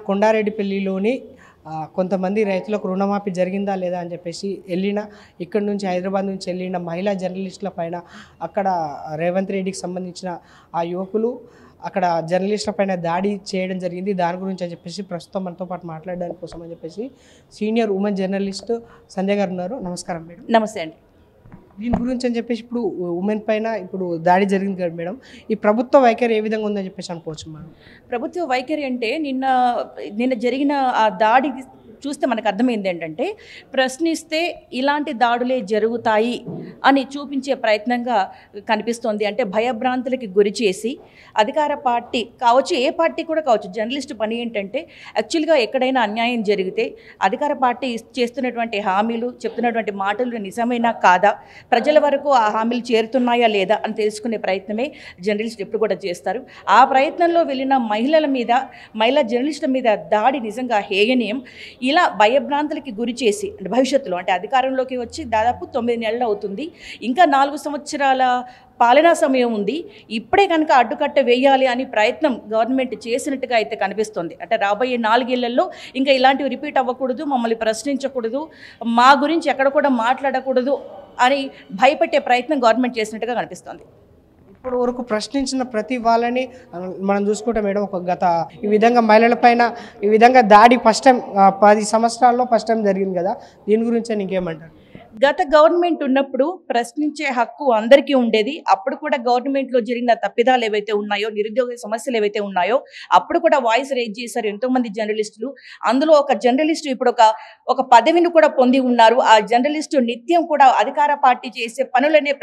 కొండారెడ్డిపల్లిలోని కొంతమంది రైతులకు రుణమాఫీ జరిగిందా లేదా అని చెప్పేసి ఇక్కడి నుంచి హైదరాబాద్ నుంచి వెళ్ళిన మహిళా జర్నలిస్టుల పైన అక్కడ రేవంత్ రెడ్డికి సంబంధించిన ఆ యువకులు అక్కడ జర్నలిస్టుల పైన దాడి చేయడం జరిగింది. దాని గురించి అని చెప్పేసి ప్రస్తుతం మనతో పాటు మాట్లాడడానికి కోసం అని చెప్పేసి సీనియర్ ఉమెన్ జర్నలిస్ట్ సంధ్య గారు ఉన్నారు. నమస్కారం మేడం. నమస్తే అండి. దీని గురించి అని చెప్పేసి ఇప్పుడు ఉమెన్ పైన ఇప్పుడు దాడి జరిగింది కదా మేడం, ఈ ప్రభుత్వ వైఖరి ఏ విధంగా ఉందని చెప్పేసి అనుకోవచ్చు మేడం? ప్రభుత్వ వైఖరి అంటే నిన్న జరిగిన ఆ దాడి చూస్తే మనకు అర్థమైంది ఏంటంటే, ప్రశ్నిస్తే ఇలాంటి దాడులే జరుగుతాయి అని చూపించే ప్రయత్నంగా కనిపిస్తోంది. అంటే భయభ్రాంతులకి గురి చేసి అధికార పార్టీ కావచ్చు, ఏ పార్టీ కూడా కావచ్చు, జర్నలిస్ట్ పని ఏంటంటే యాక్చువల్గా ఎక్కడైనా అన్యాయం జరిగితే అధికార పార్టీ చేస్తున్నటువంటి హామీలు, చెప్తున్నటువంటి మాటలు నిజమైనా కాదా, ప్రజల వరకు ఆ హామీలు చేరుతున్నాయా లేదా అని తెలుసుకునే ప్రయత్నమే జర్నలిస్ట్ ఎప్పుడు కూడా చేస్తారు. ఆ ప్రయత్నంలో వెళ్ళిన మహిళా జర్నలిస్టుల మీద దాడి నిజంగా హేయనీయం. ఇలా భయభ్రాంతులకి గురి చేసి అంటే భవిష్యత్తులో అంటే అధికారంలోకి వచ్చి దాదాపు 9 నెలలు అవుతుంది, ఇంకా 4 సంవత్సరాల పాలనా సమయం ఉంది. ఇప్పుడే కనుక అడ్డుకట్ట వేయాలి అని ప్రయత్నం గవర్నమెంట్ చేసినట్టుగా అయితే కనిపిస్తుంది. అంటే రాబోయే 4 ఏళ్లలో ఇంకా ఇలాంటివి రిపీట్ అవ్వకూడదు, మమ్మల్ని ప్రశ్నించకూడదు, మా గురించి ఎక్కడ కూడా మాట్లాడకూడదు అని భయపెట్టే ప్రయత్నం గవర్నమెంట్ చేసినట్టుగా కనిపిస్తుంది. ఇప్పుడు వరకు ప్రశ్నించిన ప్రతి వాళ్ళని మనం చూసుకుంటే మేడం, ఈ విధంగా మహిళల పైన ఈ విధంగా దాడి ఫస్ట్ టైం 10 సంవత్సరాల్లో ఫస్ట్ టైం జరిగింది కదా, దీని గురించి ఇంకేమంటారు? గత గవర్నమెంట్ ఉన్నప్పుడు ప్రశ్నించే హక్కు అందరికీ ఉండేది. అప్పుడు కూడా గవర్నమెంట్లో జరిగిన తప్పిదాలు ఏవైతే ఉన్నాయో, నిరుద్యోగ సమస్యలు ఏవైతే ఉన్నాయో అప్పుడు కూడా వాయిస్ రేజ్ చేశారు ఎంతోమంది జర్నలిస్టులు. అందులో ఒక జర్నలిస్టు ఇప్పుడు ఒక పదవిని కూడా పొంది ఉన్నారు. ఆ జర్నలిస్టు నిత్యం కూడా అధికార పార్టీ చేసే పనులనే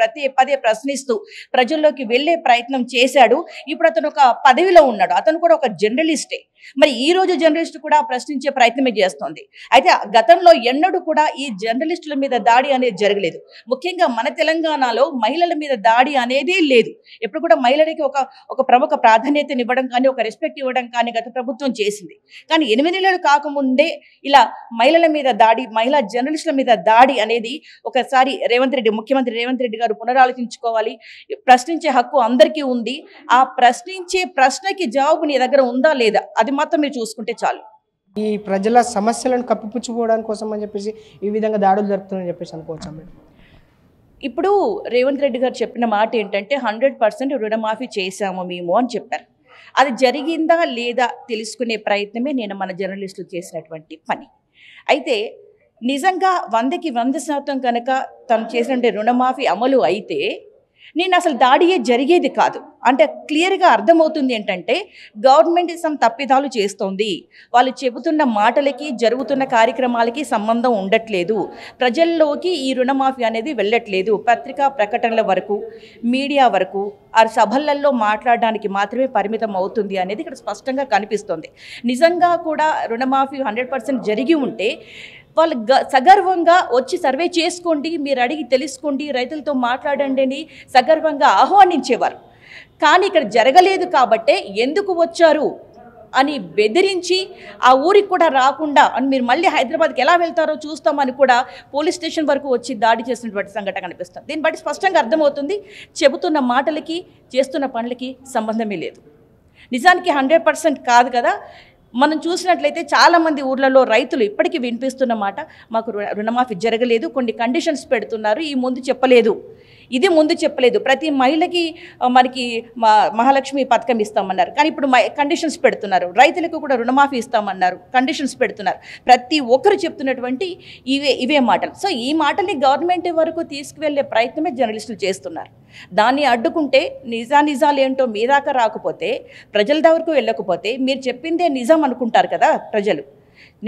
పదే ప్రశ్నిస్తూ ప్రజల్లోకి వెళ్ళే ప్రయత్నం చేశాడు. ఇప్పుడు అతను ఒక పదవిలో ఉన్నాడు, అతను కూడా ఒక జర్నలిస్టే. మరి ఈ రోజు జర్నలిస్టు కూడా ప్రశ్నించే ప్రయత్నమే చేస్తోంది. అయితే గతంలో ఎన్నడూ కూడా ఈ జర్నలిస్టుల మీద దాడి అనేది జరగలేదు. ముఖ్యంగా మన తెలంగాణలో మహిళల మీద దాడి అనేదే లేదు. ఎప్పుడు కూడా మహిళలకి ఒక ప్రముఖ ప్రాధాన్యతనివ్వడం కానీ, ఒక రెస్పెక్ట్ ఇవ్వడం కానీ గత ప్రభుత్వం చేసింది. కానీ 8 నెలలు కాకముందే ఇలా మహిళల మీద దాడి, మహిళా జర్నలిస్టుల మీద దాడి అనేది ఒకసారి ముఖ్యమంత్రి రేవంత్ రెడ్డి గారు పునరాలోచించుకోవాలి. ప్రశ్నించే హక్కు అందరికీ ఉంది. ఆ ప్రశ్నించే ప్రశ్నకి జవాబు నీ దగ్గర ఉందా లేదా, అది మాత్రం మీరు చూసుకుంటే చాలు. ఈ ప్రజల సమస్యలను కప్పిపుచ్చుకోవడానికి కోసం అని చెప్పేసి ఈ విధంగా దాడులు జరుపుతున్నాయని చెప్పేసి అనుకోవచ్చా మేడం? ఇప్పుడు రేవంత్ రెడ్డి గారు చెప్పిన మాట ఏంటంటే 100% రుణమాఫీ చేశాము మేము అని చెప్పారు. అది జరిగిందా లేదా తెలుసుకునే ప్రయత్నమే మన జర్నలిస్టులు చేసినటువంటి పని. అయితే నిజంగా 100కి 100% కనుక తను చేసినటువంటి రుణమాఫీ అమలు అయితే అసలు దాడియే జరిగేది కాదు. అంటే క్లియర్గా అర్థమవుతుంది ఏంటంటే గవర్నమెంట్ తప్పిదాలు చేస్తోంది, వాళ్ళు చెబుతున్న మాటలకి జరుగుతున్న కార్యక్రమాలకి సంబంధం ఉండట్లేదు, ప్రజల్లోకి ఈ రుణమాఫీ అనేది వెళ్ళట్లేదు, పత్రికా ప్రకటనల వరకు, మీడియా వరకు, ఆ సభలలో మాట్లాడడానికి మాత్రమే పరిమితం అవుతుంది అనేది ఇక్కడ స్పష్టంగా కనిపిస్తుంది. నిజంగా కూడా రుణమాఫీ 100% జరిగి ఉంటే వాళ్ళు సగర్వంగా వచ్చి సర్వే చేసుకోండి, మీరు అడిగి తెలుసుకోండి, రైతులతో మాట్లాడండి అని సగర్వంగా ఆహ్వానించేవారు. కానీ ఇక్కడ జరగలేదు కాబట్టే ఎందుకు వచ్చారు అని బెదిరించి ఆ ఊరికి కూడా రాకుండా అని మీరు మళ్ళీ హైదరాబాద్కి ఎలా వెళ్తారో చూస్తామని కూడా పోలీస్ స్టేషన్ వరకు వచ్చి దాడి చేసినటువంటి సంఘటన కనిపిస్తుంది. దీన్ని బట్టి స్పష్టంగా అర్థమవుతుంది చెబుతున్న మాటలకి చేస్తున్న పనులకి సంబంధమే లేదు. నిజానికి 100% కాదు కదా. మనం చూసినట్లయితే చాలామంది ఊర్లలో రైతులు ఇప్పటికీ వినిపిస్తున్న మాట, మాకు రుణమాఫీ జరగలేదు, కొన్ని కండిషన్స్ పెడుతున్నారు, ఇది ముందు చెప్పలేదు. ప్రతి మహిళకి మనకి మహాలక్ష్మి పథకం ఇస్తామన్నారు, కానీ ఇప్పుడు కండిషన్స్ పెడుతున్నారు. రైతులకు కూడా రుణమాఫీ ఇస్తామన్నారు, కండిషన్స్ పెడుతున్నారు. ప్రతి ఒక్కరు చెప్తున్నటువంటి ఇవే మాటలు. సో ఈ మాటల్ని గవర్నమెంట్ వరకు తీసుకువెళ్ళే ప్రయత్నమే జర్నలిస్టులు చేస్తున్నారు. దాన్ని అడ్డుకుంటే నిజాలు ఏంటో మీ దాకా రాకపోతే, ప్రజల వరకు వెళ్ళకపోతే మీరు చెప్పిందే నిజం అనుకుంటారు కదా ప్రజలు.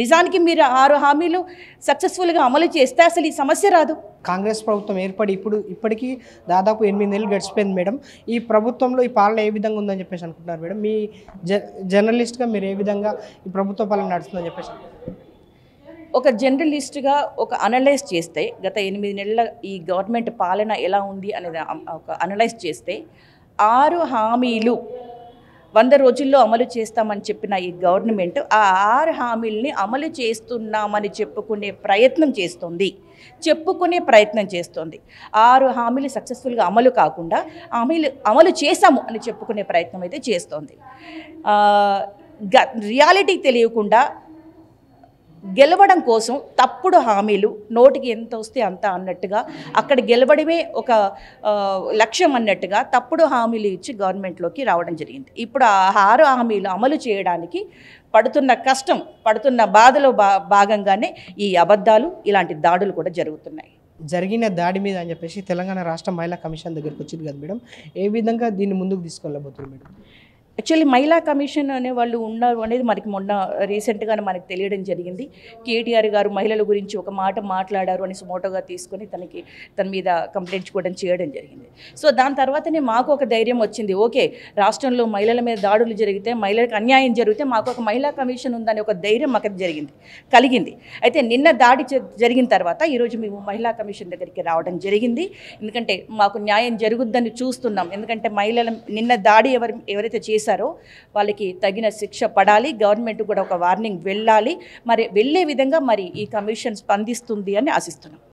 నిజానికి మీరు 6 హామీలు సక్సెస్ఫుల్గా అమలు చేస్తే అసలు ఈ సమస్య రాదు. కాంగ్రెస్ ప్రభుత్వం ఏర్పడి ఇప్పటికీ దాదాపు 8 నెలలు గడిచిపోయింది మేడం. ఈ ప్రభుత్వంలో ఈ పాలన ఏ విధంగా ఉందని చెప్పేసి అనుకుంటున్నారు మేడం? మీ జర్నలిస్ట్గా మీరు ఏ విధంగా ఈ ప్రభుత్వ పాలన నడుస్తుందని చెప్పేసి? ఒక జర్నలిస్ట్గా అనలైజ్ చేస్తే గత 8 నెలల ఈ గవర్నమెంట్ పాలన ఎలా ఉంది అనేది అనలైజ్ చేస్తే 6 హామీలు 100 రోజుల్లో అమలు చేస్తామని చెప్పిన ఈ గవర్నమెంట్ ఆ 6 హామీలని అమలు చేస్తున్నామని చెప్పుకునే ప్రయత్నం చేస్తుంది. 6 హామీలు సక్సెస్ఫుల్గా అమలు కాకుండా అమలు చేశాము అని చెప్పుకునే ప్రయత్నం అయితే చేస్తోంది. రియాలిటీ తెలియకుండా గెలవడం కోసం తప్పుడు హామీలు, నోటికి ఎంత వస్తే అంత అన్నట్టుగా, అక్కడ గెలవడమే ఒక లక్ష్యం అన్నట్టుగా తప్పుడు హామీలు ఇచ్చి గవర్నమెంట్లోకి రావడం జరిగింది. ఇప్పుడు ఆ 6 హామీలు అమలు చేయడానికి పడుతున్న కష్టం, పడుతున్న బాధలో భాగంగానే ఈ అబద్ధాలు, ఇలాంటి దాడులు కూడా జరుగుతున్నాయి. జరిగిన దాడి మీద అని చెప్పేసి తెలంగాణ రాష్ట్ర మహిళా కమిషన్ దగ్గరికి వచ్చింది కదా మేడం, ఏ విధంగా దీన్ని ముందుకు తీసుకెళ్ళబోతున్నారు మేడం? యాక్చువల్లీ మహిళా కమిషన్ అనే వాళ్ళు ఉన్నారు అనేది మనకి మొన్న రీసెంట్గానే మనకి తెలియడం జరిగింది. కేటీఆర్ గారు మహిళల గురించి ఒక మాట మాట్లాడారు అని సుమోటోగా తీసుకొని తన మీద కంప్లైంట్స్ కూడా చేయడం జరిగింది. సో దాని తర్వాతనే మాకు ఒక ధైర్యం వచ్చింది. ఓకే, రాష్ట్రంలో మహిళల మీద దాడులు జరిగితే, మహిళలకు అన్యాయం జరిగితే మాకు ఒక మహిళా కమిషన్ ఉందనే ఒక ధైర్యం మాకు కలిగింది. అయితే నిన్న దాడి జరిగిన తర్వాత ఈరోజు మేము మహిళా కమిషన్ దగ్గరికి రావడం జరిగింది. ఎందుకంటే మాకు న్యాయం జరుగుద్దని చూస్తున్నాం. ఎందుకంటే మహిళల నిన్న దాడి ఎవరైతే చేశారో వాళ్ళకి తగిన శిక్ష పడాలి, గవర్నమెంట్ కూడా ఒక వార్నింగ్ వెళ్ళాలి. మరి వెళ్ళే విధంగా మరి ఈ కమిషన్ స్పందిస్తుంది అని ఆశిస్తున్నాం.